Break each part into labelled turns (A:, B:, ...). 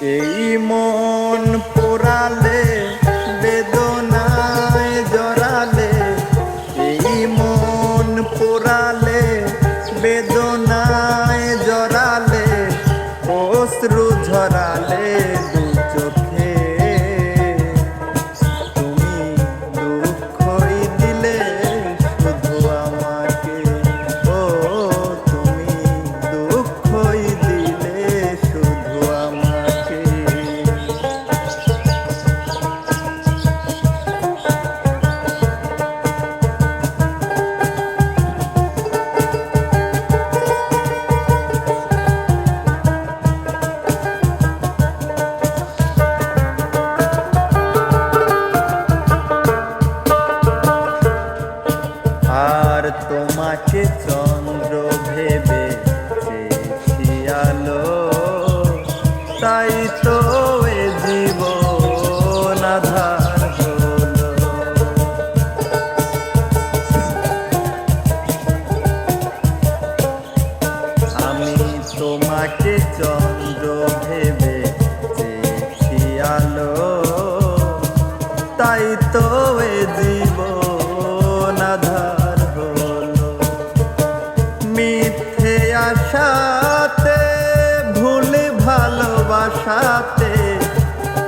A: এই মন পোড়ালে বেদনায় জড়ালে, এই মন পোড়ালে বেদনায় জড়ালে, অশ্রু ঝরালে দু চোখে, তুমি দুঃখই দিলে শুধু আমাকে, ও তুমি দুঃখই দিলে শুধু আমাকে। আর তোমাকে চন্দ্র ভেবে চেয়েছি আলো, তাই তো এ জীবন আঁধার হলো। আমি তোমাকে চন্দ্র ভেবে চেয়েছি আলো, তাই তো এ জীবন আঁধার হলো। মিথ্যে আশাতে ভুল ভালোবাসাতে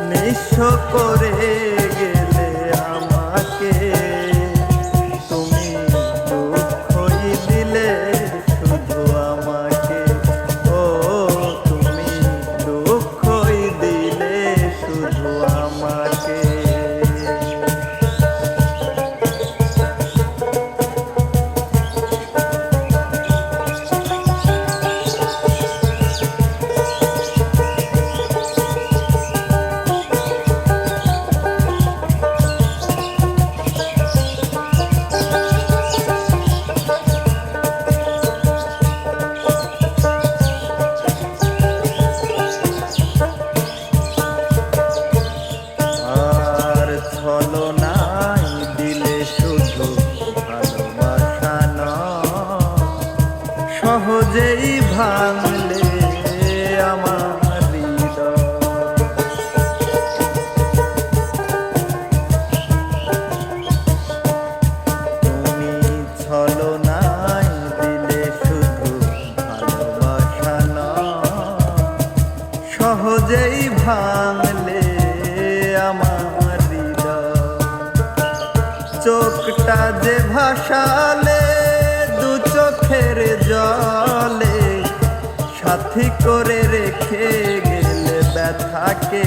A: নিঃস্ব করে গেলে আমাকে, তুমি দুঃখই দিলে শুধু আমাকে, ও তুমি দুঃখই দিলে শুধু আমাকে। ছলনায় দিলে শুধু ভালোবাসা নয়, সহজেই ভাঙলে আমার হৃদয়। তুমি ছলনায় দিলে শুধু ভালোবাসা নয়, সহজেই ভাঙলে আমার। চোখটা যে ভাসালে দু চোখের জলে, সাথী করে রেখে গেলে ব্যথাকে,